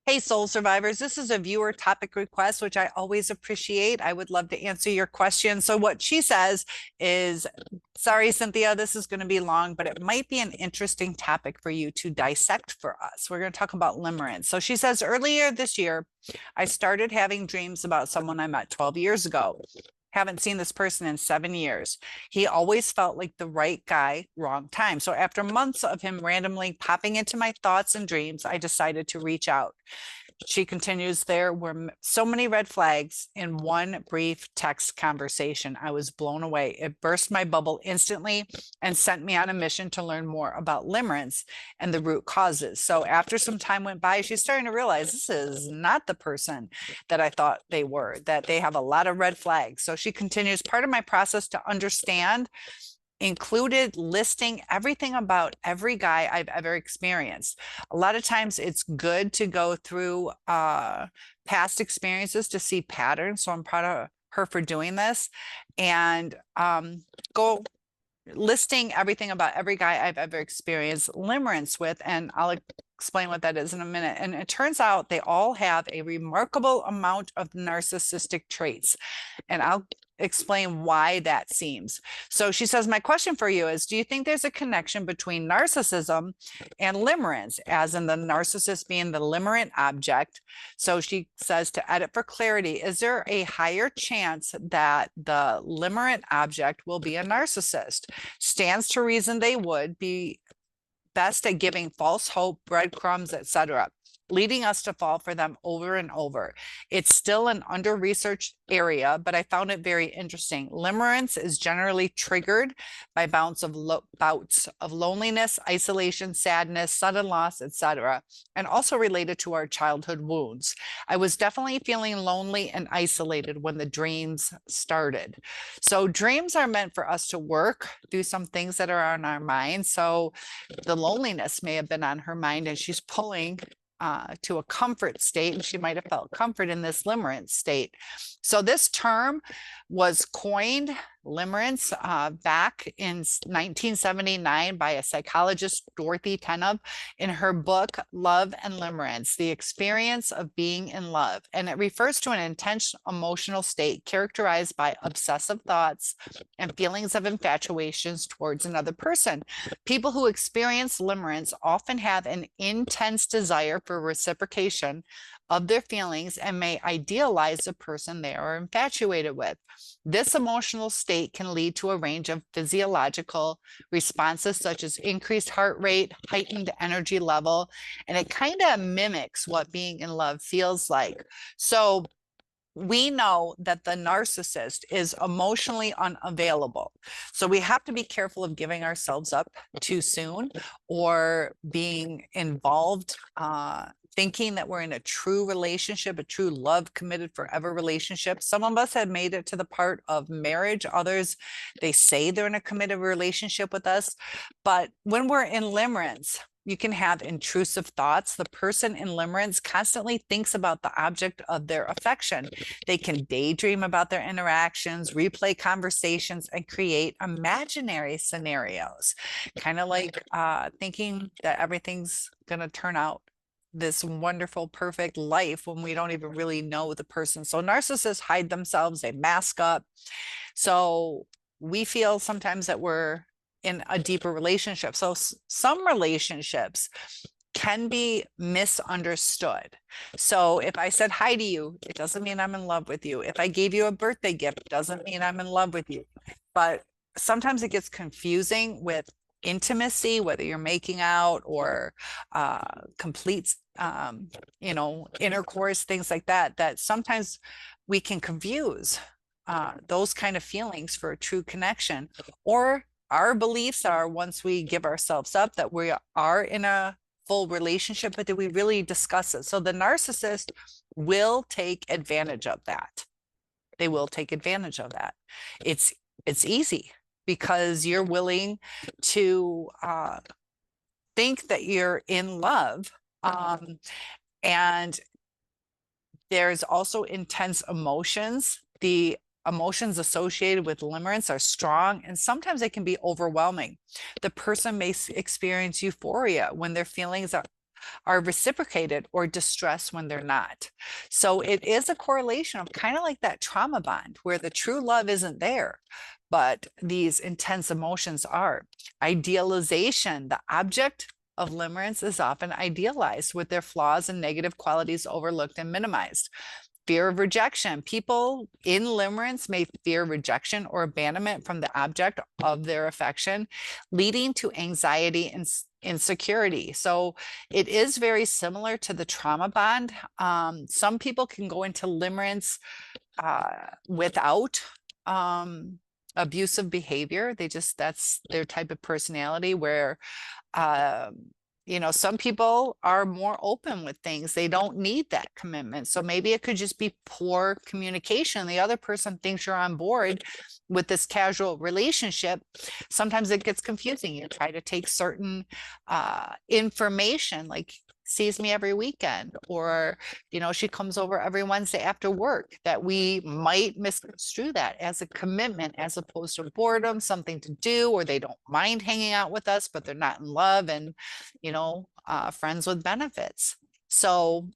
Hey, soul survivors, this is a viewer topic request, which I always appreciate. I would love to answer your question. So, what she says is, sorry, Cynthia, this is going to be long, but it might be an interesting topic for you to dissect for us. We're going to talk about limerence. So, she says, earlier this year, I started having dreams about someone I met 12 years ago. Haven't seen this person in 7 years. He always felt like the right guy, wrong time. So after months of him randomly popping into my thoughts and dreams, I decided to reach out. She continues, there were so many red flags in one brief text conversation. I was blown away. It burst my bubble instantly and sent me on a mission to learn more about limerence and the root causes. So after some time went by, she's starting to realize this is not the person that I thought they were, that they have a lot of red flags. So she continues, part of my process to understand included listing everything about every guy I've ever experienced. A lot of times it's good to go through past experiences to see patterns. So I'm proud of her for doing this and go listing everything about every guy I've ever experienced limerence with. And I'll explain what that is in a minute. And it turns out they all have a remarkable amount of narcissistic traits. And I'll explain why that seems. So she says, my question for you is, do you think there's a connection between narcissism and limerence, as in the narcissist being the limerent object? So she says, to edit for clarity, is there a higher chance that the limerent object will be a narcissist? Stands to reason they would be best at giving false hope, breadcrumbs, etc., leading us to fall for them over and over. It's still an under-researched area, but I found it very interesting. Limerence is generally triggered by bouts of loneliness, isolation, sadness, sudden loss, etc., and also related to our childhood wounds. I was definitely feeling lonely and isolated when the dreams started. So dreams are meant for us to work through some things that are on our mind. So the loneliness may have been on her mind and she's pulling to a comfort state, and she might have felt comfort in this limerence state. So this term was coined, limerence, back in 1979 by a psychologist, Dorothy Tenov, in her book, Love and Limerence, The Experience of Being in Love. And it refers to an intense emotional state characterized by obsessive thoughts and feelings of infatuations towards another person. People who experience limerence often have an intense desire for reciprocation of their feelings and may idealize the person they are infatuated with. This emotional state can lead to a range of physiological responses such as increased heart rate, heightened energy level, and it kind of mimics what being in love feels like. So we know that the narcissist is emotionally unavailable. So we have to be careful of giving ourselves up too soon or being involved, thinking that we're in a true relationship, a true love committed forever relationship. Some of us have made it to the part of marriage. Others, they say they're in a committed relationship with us. But when we're in limerence, you can have intrusive thoughts. The person in limerence constantly thinks about the object of their affection. They can daydream about their interactions, replay conversations, and create imaginary scenarios, kind of like thinking that everything's going to turn out this wonderful, perfect life when we don't even really know the person. So narcissists hide themselves, they mask up. So we feel sometimes that we're in a deeper relationship. So some relationships can be misunderstood. So if I said hi to you, it doesn't mean I'm in love with you. If I gave you a birthday gift, it doesn't mean I'm in love with you. But sometimes it gets confusing with intimacy, whether you're making out or complete, intercourse, things like that, that sometimes we can confuse those kind of feelings for a true connection. Or our beliefs are, once we give ourselves up, that we are in a full relationship, but did we really discuss it? So the narcissist will take advantage of that. They will take advantage of that. It's easy because you're willing to think that you're in love. And there's also intense emotions. The emotions associated with limerence are strong, and sometimes they can be overwhelming. The person may experience euphoria when their feelings are reciprocated or distressed when they're not. So it is a correlation of kind of like that trauma bond where the true love isn't there, but these intense emotions are. Idealization, the object of limerence is often idealized with their flaws and negative qualities overlooked and minimized. Fear of rejection. People in limerence may fear rejection or abandonment from the object of their affection, leading to anxiety and insecurity. So it is very similar to the trauma bond. Some people can go into limerence without abusive behavior. That's their type of personality where some people are more open with things. They don't need that commitment. So maybe it could just be poor communication. The other person thinks you're on board with this casual relationship. Sometimes it gets confusing. You try to take certain information, like sees me every weekend, or she comes over every Wednesday after work, that we might misconstrue that as a commitment as opposed to boredom, something to do, or they don't mind hanging out with us but they're not in love, and friends with benefits. So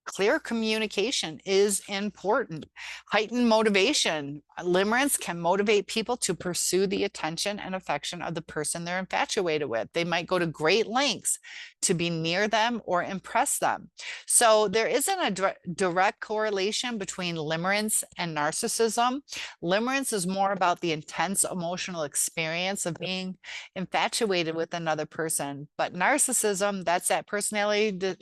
clear communication is important. Heightened motivation. Limerence can motivate people to pursue the attention and affection of the person they're infatuated with. They might go to great lengths to be near them or impress them. So there isn't a direct correlation between limerence and narcissism. Limerence is more about the intense emotional experience of being infatuated with another person. But narcissism, that's that personality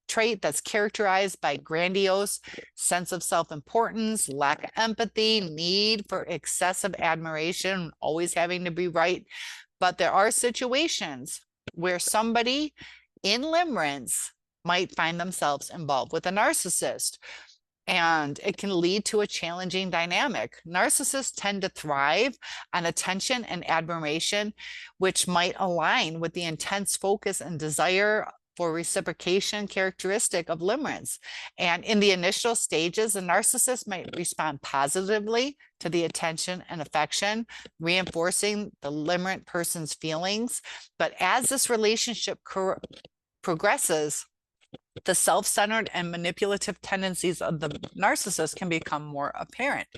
trait that's characterized by grandiose sense of self-importance, lack of empathy, need for excessive admiration, always having to be right. But there are situations where somebody in limerence might find themselves involved with a narcissist, and it can lead to a challenging dynamic. Narcissists tend to thrive on attention and admiration, which might align with the intense focus and desire for reciprocation characteristic of limerence. And in the initial stages, a narcissist might respond positively to the attention and affection, reinforcing the limerent person's feelings. But as this relationship progresses, the self-centered and manipulative tendencies of the narcissist can become more apparent.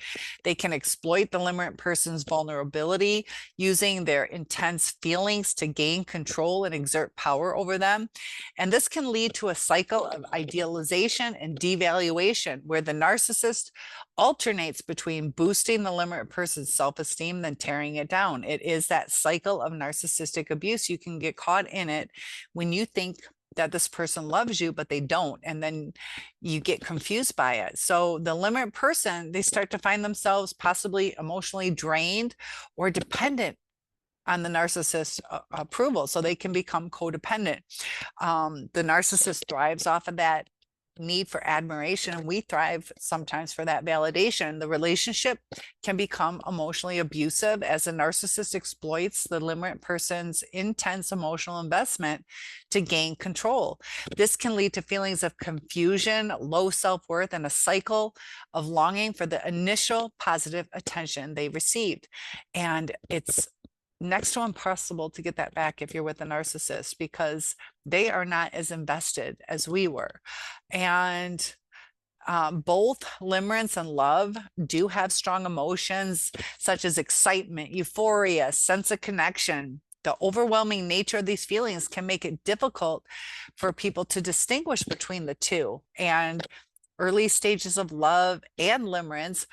They can exploit the limerent person's vulnerability, using their intense feelings to gain control and exert power over them. And this can lead to a cycle of idealization and devaluation, where the narcissist alternates between boosting the limerent person's self-esteem, then tearing it down. It is that cycle of narcissistic abuse. You can get caught in it when you think that this person loves you, but they don't. And then you get confused by it. So the limerent person, they start to find themselves possibly emotionally drained or dependent on the narcissist's approval. So they can become codependent. The narcissist thrives off of that need for admiration, and we thrive sometimes for that validation. The relationship can become emotionally abusive as a narcissist exploits the limerent person's intense emotional investment to gain control. This can lead to feelings of confusion, low self-worth, and a cycle of longing for the initial positive attention they received. And it's next to impossible to get that back if you're with a narcissist, because they are not as invested as we were. And both limerence and love do have strong emotions such as excitement, euphoria, sense of connection. The overwhelming nature of these feelings can make it difficult for people to distinguish between the two. And early stages of love and limerence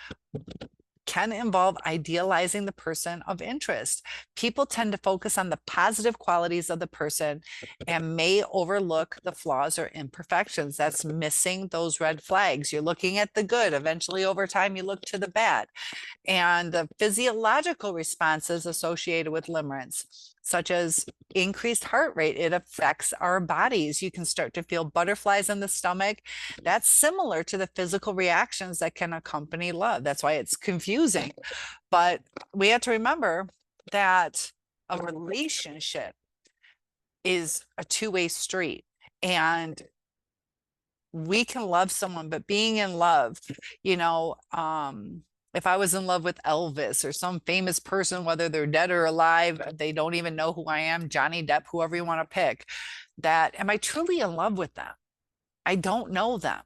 can involve idealizing the person of interest. People tend to focus on the positive qualities of the person and may overlook the flaws or imperfections. That's missing those red flags. You're looking at the good. Eventually, over time, you look to the bad. And the physiological responses associated with limerence, such as increased heart rate, it affects our bodies. You can start to feel butterflies in the stomach. That's similar to the physical reactions that can accompany love. That's why it's confusing. But we have to remember that a relationship is a two-way street. And we can love someone, but being in love, if I was in love with Elvis or some famous person, whether they're dead or alive, they don't even know who I am, Johnny Depp, whoever you want to pick, that, am I truly in love with them? I don't know them.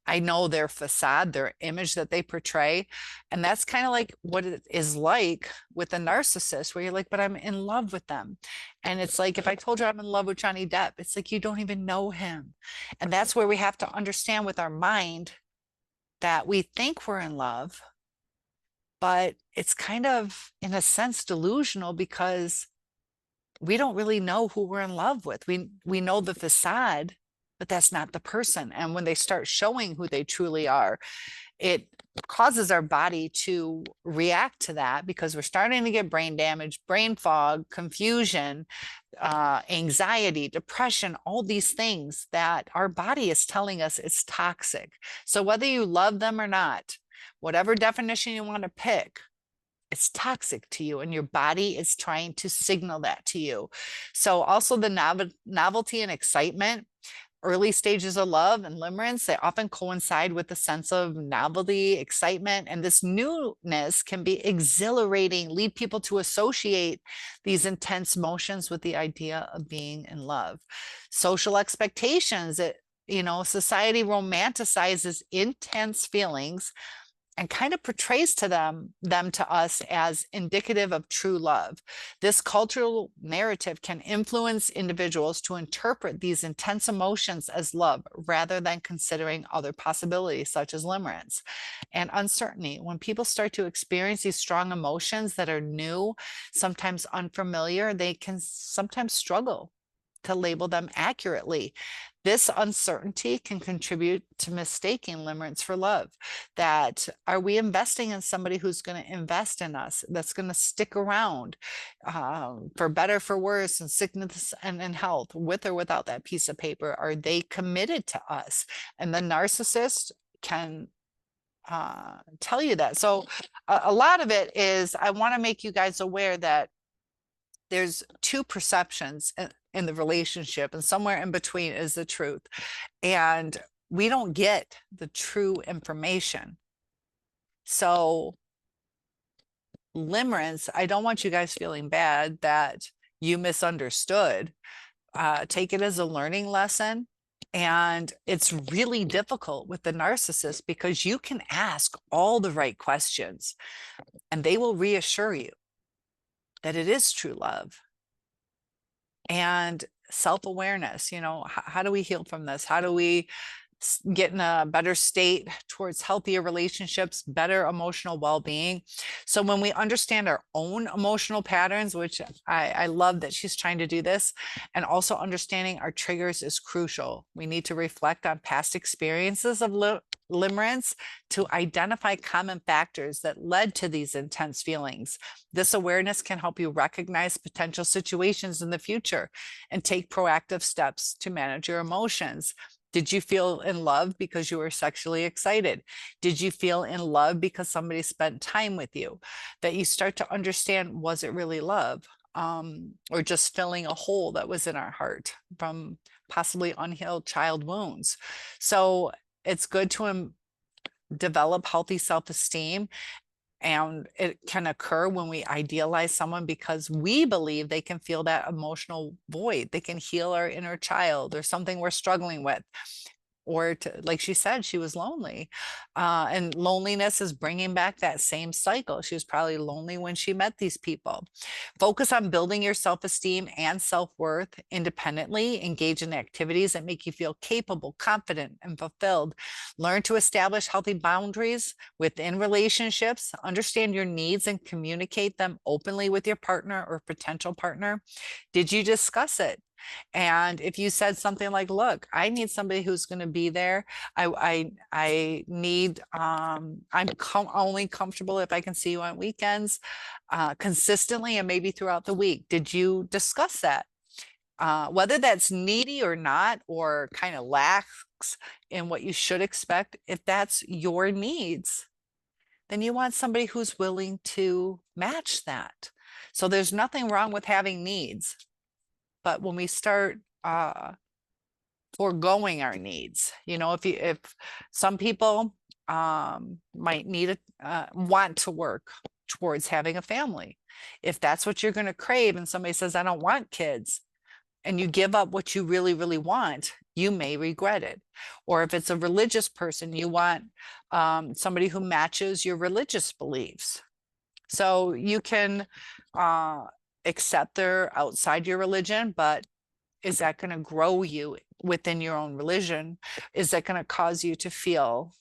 I know their facade, their image that they portray. And that's kind of like what it is like with a narcissist, where you're like, but I'm in love with them. And it's like, if I told you I'm in love with Johnny Depp, it's like, you don't even know him. And that's where we have to understand with our mind that we think we're in love, but it's kind of, in a sense, delusional, because we don't really know who we're in love with. We know the facade, but that's not the person. And when they start showing who they truly are, it causes our body to react to that, because we're starting to get brain damage, brain fog, confusion, anxiety, depression, all these things that our body is telling us it's toxic. So whether you love them or not, whatever definition you want to pick, it's toxic to you, and your body is trying to signal that to you. So also the novelty and excitement, early stages of love and limerence, they often coincide with the sense of novelty, excitement, and this newness can be exhilarating, lead people to associate these intense emotions with the idea of being in love. Social expectations, society romanticizes intense feelings and kind of portrays them to us as indicative of true love. This cultural narrative can influence individuals to interpret these intense emotions as love, rather than considering other possibilities such as limerence and uncertainty. When people start to experience these strong emotions that are new, sometimes unfamiliar, they can sometimes struggle to label them accurately. This uncertainty can contribute to mistaking limerence for love. That, are we investing in somebody who's going to invest in us, that's going to stick around for better, for worse, and sickness and health, with or without that piece of paper? Are they committed to us? And the narcissist can tell you that. So a lot of it is, I want to make you guys aware that there's two perceptions in the relationship, and somewhere in between is the truth. And we don't get the true information. So limerence, I don't want you guys feeling bad that you misunderstood. Take it as a learning lesson. And it's really difficult with the narcissist, because you can ask all the right questions and they will reassure you that it is true love. And self-awareness, how do we heal from this? How do we get in a better state towards healthier relationships, better emotional well-being? So when we understand our own emotional patterns, which I love that she's trying to do this, and also understanding our triggers is crucial. We need to reflect on past experiences of limerence to identify common factors that led to these intense feelings. This awareness can help you recognize potential situations in the future and take proactive steps to manage your emotions. Did you feel in love because you were sexually excited? Did you feel in love because somebody spent time with you? That you start to understand, was it really love? Or just filling a hole that was in our heart from possibly unhealed child wounds. So it's good to develop healthy self-esteem. And it can occur when we idealize someone because we believe they can fill that emotional void. They can heal our inner child or something we're struggling with. Or like she said, she was lonely. And loneliness is bringing back that same cycle. She was probably lonely when she met these people. Focus on building your self-esteem and self-worth independently. Engage in activities that make you feel capable, confident, and fulfilled. Learn to establish healthy boundaries within relationships. Understand your needs and communicate them openly with your partner or potential partner. Did you discuss it? And if you said something like, look, I need somebody who's going to be there. I need, only comfortable if I can see you on weekends, consistently, and maybe throughout the week. Did you discuss that? Whether that's needy or not, or kind of lacks in what you should expect, if that's your needs, then you want somebody who's willing to match that. So there's nothing wrong with having needs. But when we start foregoing our needs, if some people might need want to work towards having a family, if that's what you're going to crave, and somebody says, I don't want kids, and you give up what you really, really want, you may regret it. Or if it's a religious person, you want somebody who matches your religious beliefs. So you can accept they're outside your religion, but is that going to grow you within your own religion? Is that going to cause you to feel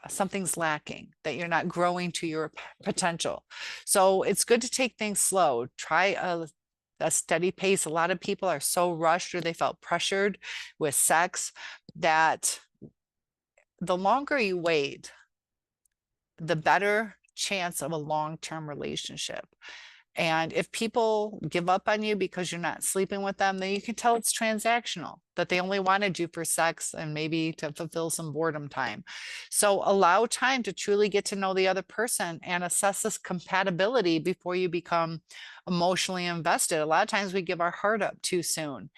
something's lacking, that you're not growing to your potential? So it's good to take things slow. Try a steady pace. A lot of people are so rushed or they felt pressured with sex that the longer you wait, the better chance of a long-term relationship. And if people give up on you because you're not sleeping with them, then you can tell it's transactional, that they only wanted you for sex and maybe to fulfill some boredom time. So allow time to truly get to know the other person and assess this compatibility before you become emotionally invested. A lot of times we give our heart up too soon,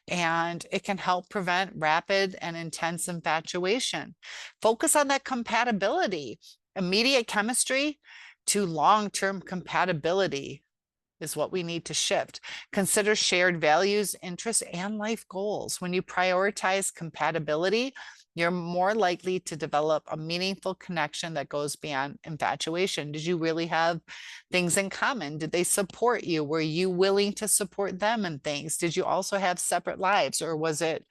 and it can help prevent rapid and intense infatuation. Focus on that compatibility. Immediate chemistry to long-term compatibility is what we need to shift. Consider shared values, interests, and life goals. When you prioritize compatibility, you're more likely to develop a meaningful connection that goes beyond infatuation. Did you really have things in common? Did they support you? Were you willing to support them in things? Did you also have separate lives, or was it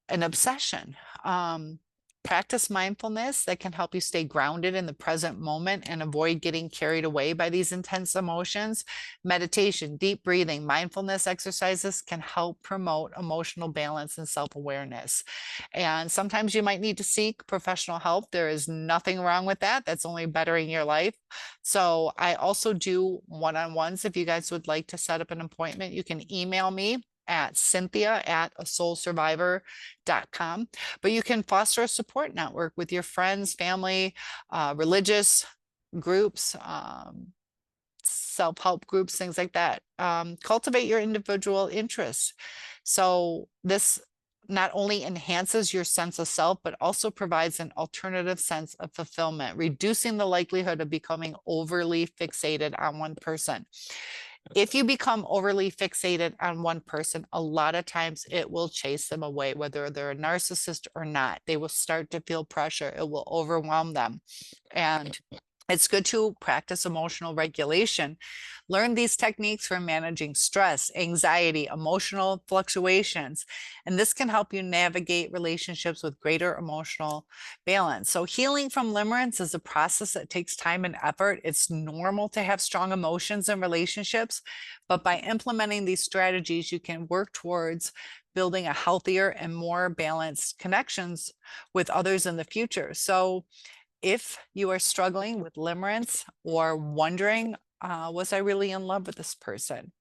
an obsession? Practice mindfulness that can help you stay grounded in the present moment and avoid getting carried away by these intense emotions. Meditation, deep breathing, mindfulness exercises can help promote emotional balance and self-awareness. And sometimes you might need to seek professional help. There is nothing wrong with that. That's only bettering your life. So I also do one-on-ones. If you guys would like to set up an appointment, you can email me at cynthia@asoulsurvivor.com. But you can foster a support network with your friends, family, religious groups, self-help groups, things like that. Cultivate your individual interests. So this not only enhances your sense of self, but also provides an alternative sense of fulfillment, reducing the likelihood of becoming overly fixated on one person. If you become overly fixated on one person, a lot of times it will chase them away, whether they're a narcissist or not. They will start to feel pressure. It will overwhelm them. And it's good to practice emotional regulation. Learn these techniques for managing stress, anxiety, emotional fluctuations, and this can help you navigate relationships with greater emotional balance. So healing from limerence is a process that takes time and effort. It's normal to have strong emotions in relationships, but by implementing these strategies, you can work towards building a healthier and more balanced connections with others in the future. So if you are struggling with limerence or wondering, was I really in love with this person?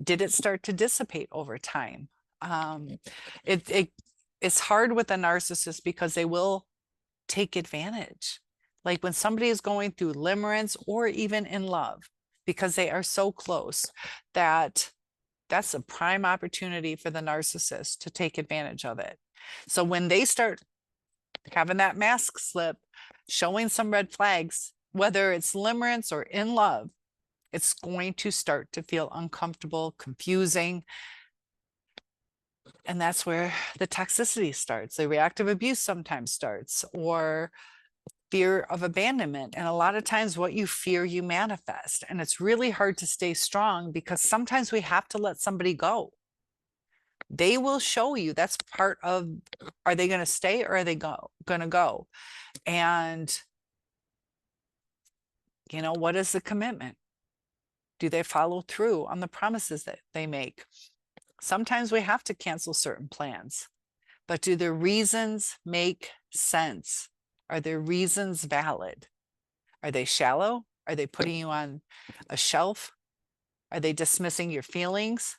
Did it start to dissipate over time? It's hard with a narcissist because they will take advantage. Like when somebody is going through limerence or even in love, because they are so close, that's a prime opportunity for the narcissist to take advantage of it. So when they start having that mask slip, showing some red flags, whether it's limerence or in love, it's going to start to feel uncomfortable, confusing. And that's where the toxicity starts. The reactive abuse sometimes starts, or fear of abandonment. And a lot of times what you fear, you manifest. And it's really hard to stay strong because sometimes we have to let somebody go. They will show you. That's part of, are they going to stay or are they going to go? And, you know, what is the commitment? Do they follow through on the promises that they make? Sometimes we have to cancel certain plans, but do the reasons make sense? Are their reasons valid? Are they shallow? Are they putting you on a shelf? Are they dismissing your feelings?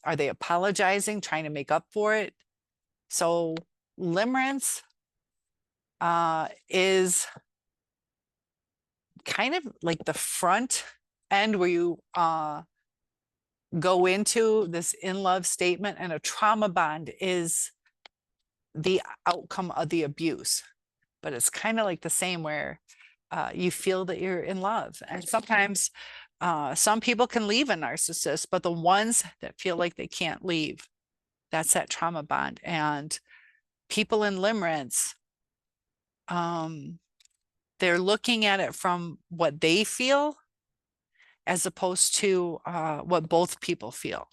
Are they apologizing, trying to make up for it? So limerence is kind of like the front end where you go into this in love statement, and a trauma bond is the outcome of the abuse. But it's kind of like the same where you feel that you're in love. And sometimes Some people can leave a narcissist, but the ones that feel like they can't leave, that's that trauma bond. And people in Limerence, they're looking at it from what they feel as opposed to what both people feel.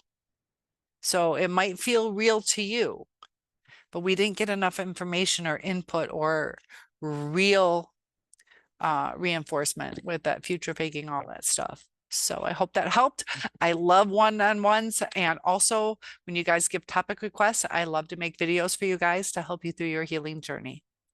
So it might feel real to you, but we didn't get enough information or input or real reinforcement with that future faking, all that stuff. So I hope that helped. I love one-on-ones. And also when you guys give topic requests, I love to make videos for you guys to help you through your healing journey.